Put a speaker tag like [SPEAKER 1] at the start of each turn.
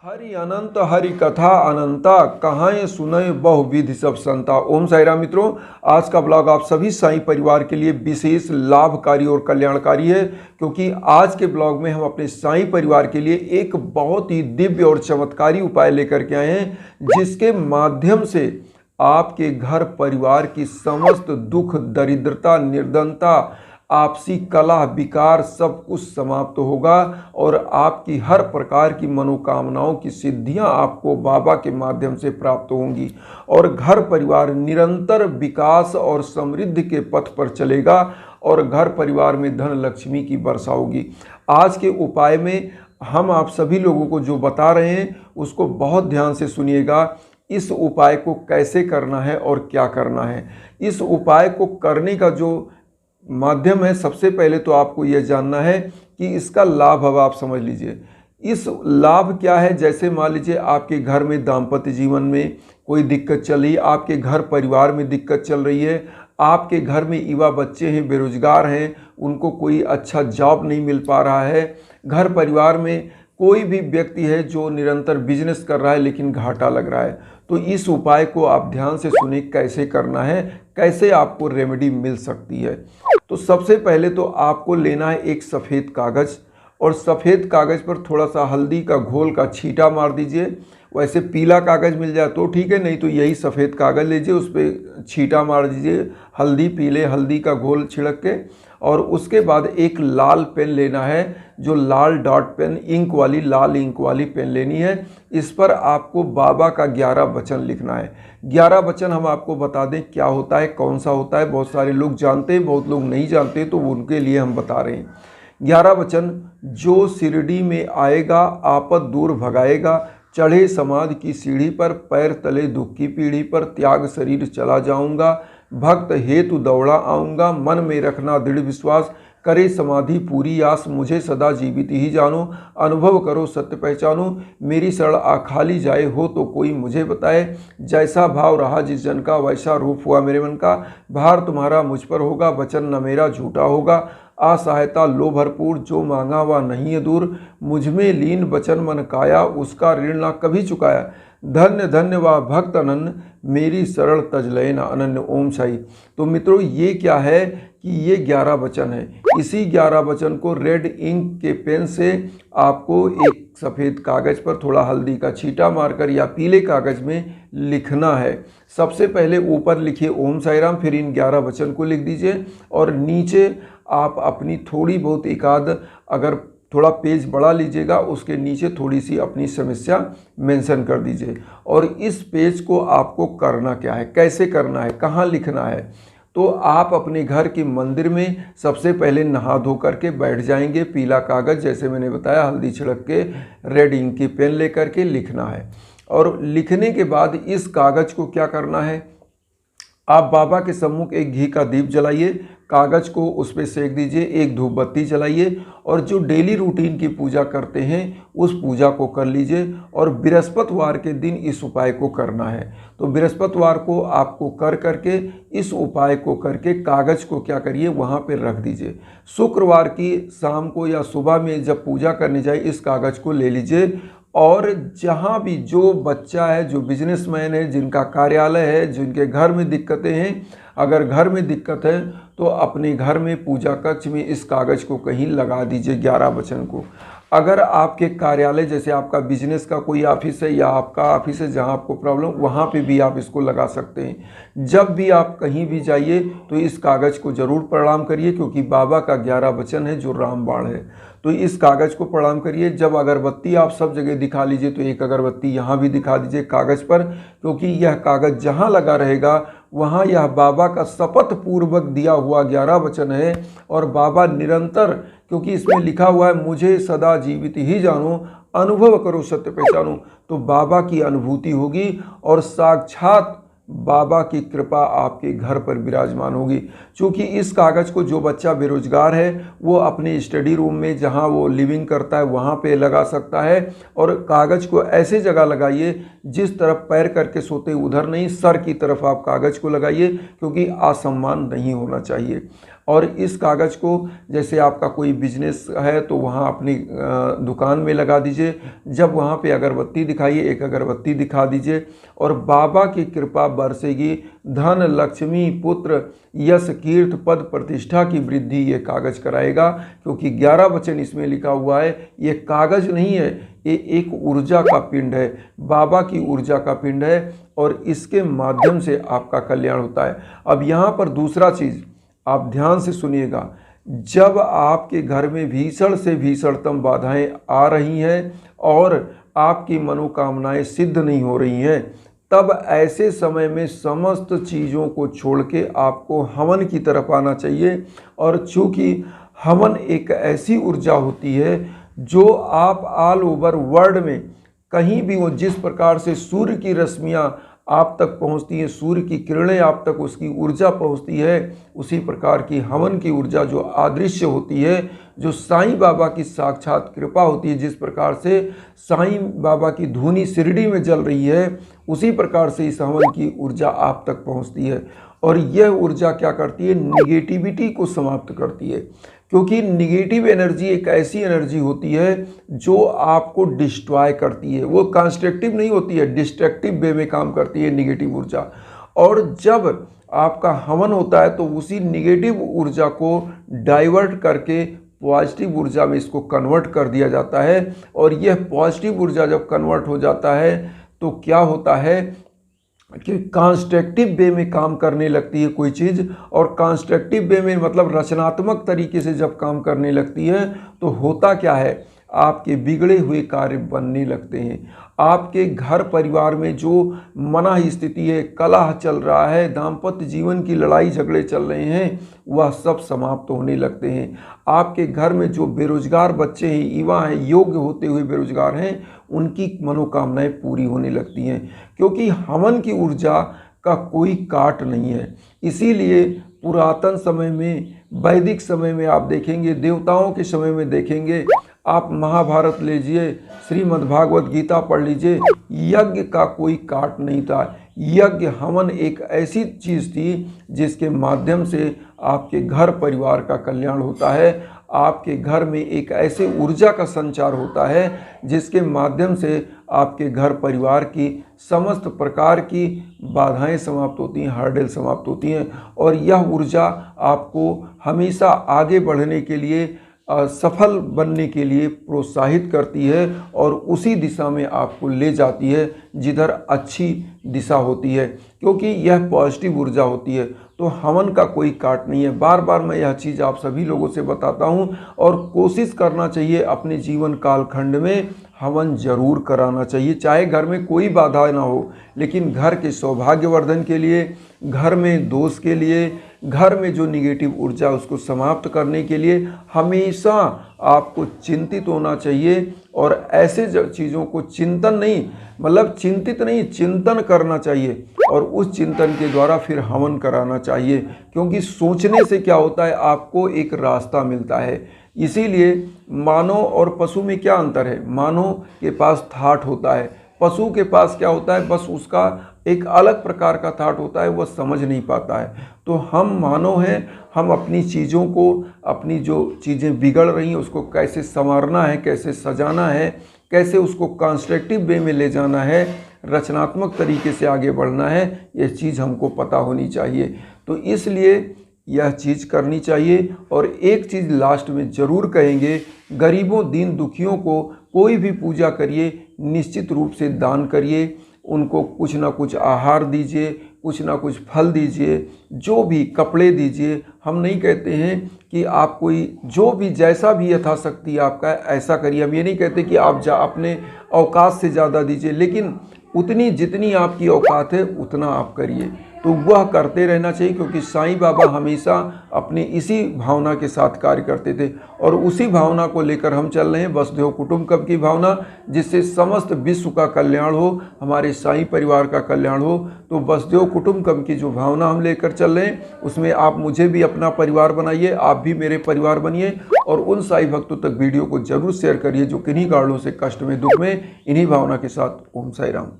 [SPEAKER 1] हरि अनंत हरि कथा अनंता, कहाएं सुनय बहुविधि सब संता। ओम साई राम मित्रों, आज का ब्लॉग आप सभी साईं परिवार के लिए विशेष लाभकारी और कल्याणकारी है, क्योंकि आज के ब्लॉग में हम अपने साईं परिवार के लिए एक बहुत ही दिव्य और चमत्कारी उपाय लेकर के आए हैं, जिसके माध्यम से आपके घर परिवार की समस्त दुख, दरिद्रता, निर्धनता, आपसी कलह विकार सब कुछ समाप्त होगा और आपकी हर प्रकार की मनोकामनाओं की सिद्धियां आपको बाबा के माध्यम से प्राप्त होंगी और घर परिवार निरंतर विकास और समृद्धि के पथ पर चलेगा और घर परिवार में धन लक्ष्मी की वर्षा होगी। आज के उपाय में हम आप सभी लोगों को जो बता रहे हैं उसको बहुत ध्यान से सुनिएगा। इस उपाय को कैसे करना है और क्या करना है, इस उपाय को करने का जो माध्यम है, सबसे पहले तो आपको यह जानना है कि इसका लाभ अब आप समझ लीजिए। इस लाभ क्या है, जैसे मान लीजिए आपके घर में दाम्पत्य जीवन में कोई दिक्कत चल रही है, आपके घर परिवार में दिक्कत चल रही है, आपके घर में युवा बच्चे हैं, बेरोजगार हैं, उनको कोई अच्छा जॉब नहीं मिल पा रहा है, घर परिवार में कोई भी व्यक्ति है जो निरंतर बिजनेस कर रहा है लेकिन घाटा लग रहा है, तो इस उपाय को आप ध्यान से सुने कैसे करना है, कैसे आपको रेमेडी मिल सकती है। तो सबसे पहले तो आपको लेना है एक सफ़ेद कागज़ और सफ़ेद कागज़ पर थोड़ा सा हल्दी का घोल का छींटा मार दीजिए। वैसे पीला कागज़ मिल जाए तो ठीक है, नहीं तो यही सफ़ेद कागज़ लीजिए, उस पर छींटा मार दीजिए पीले हल्दी का घोल छिड़क के। और उसके बाद एक लाल पेन लेना है, जो लाल डॉट पेन इंक वाली लाल इंक वाली पेन लेनी है। इस पर आपको बाबा का 11 वचन लिखना है। 11 वचन हम आपको बता दें क्या होता है, कौन सा होता है। बहुत सारे लोग जानते हैं, बहुत लोग नहीं जानते, तो उनके लिए हम बता रहे हैं। 11 वचन: जो शिरडी में आएगा आपद दूर भगाएगा, चढ़े समाधि की सीढ़ी पर, पैर तले दुख की पीढ़ी पर, त्याग शरीर चला जाऊंगा, भक्त हेतु दौड़ा आऊँगा, मन में रखना दृढ़ विश्वास, करे समाधि पूरी आस, मुझे सदा जीवित ही जानो, अनुभव करो सत्य पहचानो, मेरी शरण आ खाली जाए हो तो कोई मुझे बताए, जैसा भाव रहा जिस जन का वैसा रूप हुआ मेरे मन का, भार तुम्हारा मुझ पर होगा, वचन न मेरा झूठा होगा, असहायता लो भरपूर, जो मांगा वह नहीं है दूर, मुझ में लीन वचन मन काया, उसका ऋण ना कभी चुकाया, धन्य धन्य वा भक्त अनन्य, मेरी सरल तज लय न अनन्य। ओम साई। तो मित्रों, ये क्या है कि ये 11 वचन है। इसी 11 वचन को रेड इंक के पेन से आपको एक सफ़ेद कागज़ पर थोड़ा हल्दी का छींटा मारकर या पीले कागज़ में लिखना है। सबसे पहले ऊपर लिखिए ओम साई राम, फिर इन 11 वचन को लिख दीजिए और नीचे आप अपनी थोड़ी बहुत एकाध, अगर थोड़ा पेज बड़ा लीजिएगा, उसके नीचे थोड़ी सी अपनी समस्या मेंशन कर दीजिए। और इस पेज को आपको करना क्या है, कैसे करना है, कहाँ लिखना है, तो आप अपने घर के मंदिर में सबसे पहले नहा धो करके बैठ जाएंगे। पीला कागज़ जैसे मैंने बताया, हल्दी छिड़क के, रेड इंक की पेन लेकर के लिखना है। और लिखने के बाद इस कागज़ को क्या करना है, आप बाबा के सम्मुख एक घी का दीप जलाइए, कागज़ को उस पर सेक दीजिए, एक धूप बत्ती जलाइए और जो डेली रूटीन की पूजा करते हैं उस पूजा को कर लीजिए। और बृहस्पतिवार के दिन इस उपाय को करना है। तो बृहस्पतिवार को आपको कर करके इस उपाय को करके कागज़ को क्या करिए, वहाँ पे रख दीजिए। शुक्रवार की शाम को या सुबह में जब पूजा करने जाए, इस कागज़ को ले लीजिए और जहाँ भी जो बच्चा है, जो बिजनेसमैन है, जिनका कार्यालय है, जिनके घर में दिक्कतें हैं, अगर घर में दिक्कत है तो अपने घर में पूजा कक्ष में इस कागज़ को कहीं लगा दीजिए 11 वचन को। अगर आपके कार्यालय, जैसे आपका बिजनेस का कोई ऑफिस है या आपका ऑफिस है जहां आपको प्रॉब्लम, वहां पे भी आप इसको लगा सकते हैं। जब भी आप कहीं भी जाइए तो इस कागज़ को ज़रूर प्रणाम करिए, क्योंकि बाबा का 11 वचन है जो रामबाण है। तो इस कागज़ को प्रणाम करिए। जब अगरबत्ती आप सब जगह दिखा लीजिए तो एक अगरबत्ती यहाँ भी दिखा दीजिए कागज़ पर, क्योंकि यह कागज़ जहाँ लगा रहेगा वहाँ यह बाबा का शपथ पूर्वक दिया हुआ 11 वचन है। और बाबा निरंतर, क्योंकि इसमें लिखा हुआ है मुझे सदा जीवित ही जानो, अनुभव करो सत्य पहचानो, तो बाबा की अनुभूति होगी और साक्षात बाबा की कृपा आपके घर पर विराजमान होगी। क्योंकि इस कागज़ को जो बच्चा बेरोजगार है वो अपने स्टडी रूम में जहां वो लिविंग करता है वहां पे लगा सकता है। और कागज़ को ऐसे जगह लगाइए जिस तरफ पैर करके सोते उधर नहीं, सर की तरफ आप कागज़ को लगाइए, क्योंकि असम्मान नहीं होना चाहिए। और इस कागज़ को जैसे आपका कोई बिजनेस है तो वहाँ अपनी दुकान में लगा दीजिए। जब वहाँ पे अगरबत्ती दिखाइए, एक अगरबत्ती दिखा दीजिए और बाबा की कृपा बरसेगी, धन लक्ष्मी पुत्र यश कीर्त पद प्रतिष्ठा की वृद्धि ये कागज़ कराएगा। क्योंकि 11 वचन इसमें लिखा हुआ है। ये कागज़ नहीं है, ये एक ऊर्जा का पिंड है, बाबा की ऊर्जा का पिंड है और इसके माध्यम से आपका कल्याण होता है। अब यहाँ पर दूसरा चीज़ आप ध्यान से सुनिएगा, जब आपके घर में भीषण से भीषणतम बाधाएं आ रही हैं और आपकी मनोकामनाएं सिद्ध नहीं हो रही हैं, तब ऐसे समय में समस्त चीज़ों को छोड़ के आपको हवन की तरफ आना चाहिए। और चूँकि हवन एक ऐसी ऊर्जा होती है जो आप ऑल ओवर वर्ल्ड में कहीं भी हो, जिस प्रकार से सूर्य की रश्मियाँ आप तक पहुंचती हैं, सूर्य की किरणें आप तक उसकी ऊर्जा पहुंचती है, उसी प्रकार की हवन की ऊर्जा जो अदृश्य होती है, जो साईं बाबा की साक्षात कृपा होती है, जिस प्रकार से साईं बाबा की धूनी शिरडी में जल रही है, उसी प्रकार से इस हवन की ऊर्जा आप तक पहुंचती है। और यह ऊर्जा क्या करती है? निगेटिविटी को समाप्त करती है। क्योंकि निगेटिव एनर्जी एक ऐसी एनर्जी होती है जो आपको डिस्ट्रॉय करती है, वो कंस्ट्रक्टिव नहीं होती है, डिस्ट्रक्टिव वे में काम करती है निगेटिव ऊर्जा। और जब आपका हवन होता है तो उसी निगेटिव ऊर्जा को डाइवर्ट करके पॉजिटिव ऊर्जा में इसको कन्वर्ट कर दिया जाता है। और यह पॉजिटिव ऊर्जा जब कन्वर्ट हो जाता है तो क्या होता है कि कंस्ट्रक्टिव वे में काम करने लगती है कोई चीज़। और कंस्ट्रक्टिव वे में मतलब रचनात्मक तरीके से जब काम करने लगती है तो होता क्या है, आपके बिगड़े हुए कार्य बनने लगते हैं। आपके घर परिवार में जो मना स्थिति है, कलह चल रहा है, दाम्पत्य जीवन की लड़ाई झगड़े चल रहे हैं, वह सब समाप्त होने लगते हैं। आपके घर में जो बेरोजगार बच्चे हैं, युवा हैं, योग्य होते हुए बेरोजगार हैं, उनकी मनोकामनाएं पूरी होने लगती हैं। क्योंकि हवन की ऊर्जा का कोई काट नहीं है। इसीलिए पुरातन समय में, वैदिक समय में आप देखेंगे, देवताओं के समय में देखेंगे, आप महाभारत लीजिए, श्रीमद् भागवत गीता पढ़ लीजिए, यज्ञ का कोई काट नहीं था। यज्ञ हवन एक ऐसी चीज़ थी जिसके माध्यम से आपके घर परिवार का कल्याण होता है। आपके घर में एक ऐसे ऊर्जा का संचार होता है जिसके माध्यम से आपके घर परिवार की समस्त प्रकार की बाधाएं समाप्त होती हैं, हर्डल समाप्त होती हैं। और यह ऊर्जा आपको हमेशा आगे बढ़ने के लिए, सफल बनने के लिए प्रोत्साहित करती है और उसी दिशा में आपको ले जाती है जिधर अच्छी दिशा होती है, क्योंकि यह पॉजिटिव ऊर्जा होती है। तो हवन का कोई काट नहीं है। बार बार मैं यह चीज़ आप सभी लोगों से बताता हूं और कोशिश करना चाहिए अपने जीवन कालखंड में हवन जरूर कराना चाहिए, चाहे घर में कोई बाधा ना हो, लेकिन घर के सौभाग्यवर्धन के लिए, घर में दोष के लिए, घर में जो निगेटिव ऊर्जा उसको समाप्त करने के लिए हमेशा आपको चिंतित होना चाहिए। और ऐसे चीज़ों को चिंतन नहीं, मतलब चिंतित नहीं, चिंतन करना चाहिए और उस चिंतन के द्वारा फिर हवन कराना चाहिए। क्योंकि सोचने से क्या होता है, आपको एक रास्ता मिलता है। इसीलिए मानव और पशु में क्या अंतर है? मानव के पास थाट होता है, पशु के पास क्या होता है, बस उसका एक अलग प्रकार का थाट होता है, वह समझ नहीं पाता है। तो हम मानव हैं, हम अपनी चीज़ों को, अपनी जो चीज़ें बिगड़ रही हैं उसको कैसे संवारना है, कैसे सजाना है, कैसे उसको कंस्ट्रक्टिव वे में ले जाना है, रचनात्मक तरीके से आगे बढ़ना है, यह चीज़ हमको पता होनी चाहिए। तो इसलिए यह चीज़ करनी चाहिए। और एक चीज़ लास्ट में ज़रूर कहेंगे, गरीबों दीन दुखियों को कोई भी पूजा करिए, निश्चित रूप से दान करिए, उनको कुछ ना कुछ आहार दीजिए, कुछ ना कुछ फल दीजिए, जो भी कपड़े दीजिए। हम नहीं कहते हैं कि आप कोई जो भी जैसा भी यथाशक्ति आपका ऐसा करिए। हम ये नहीं कहते कि आप अपने औकात से ज़्यादा दीजिए, लेकिन उतनी जितनी आपकी औकात है उतना आप करिए। तो वह करते रहना चाहिए, क्योंकि साईं बाबा हमेशा अपनी इसी भावना के साथ कार्य करते थे और उसी भावना को लेकर हम चल रहे हैं, वसुधैव कुटुंबकम की भावना, जिससे समस्त विश्व का कल्याण हो, हमारे साईं परिवार का कल्याण हो। तो वसुधैव कुटुंबकम की जो भावना हम लेकर चल रहे हैं उसमें आप मुझे भी अपना परिवार बनाइए, आप भी मेरे परिवार बनिए और उन साईं भक्तों तक वीडियो को जरूर शेयर करिए जो किन्हीं कारणों से कष्ट में, दुख में, इन्हीं भावना के साथ। ओम साई राम।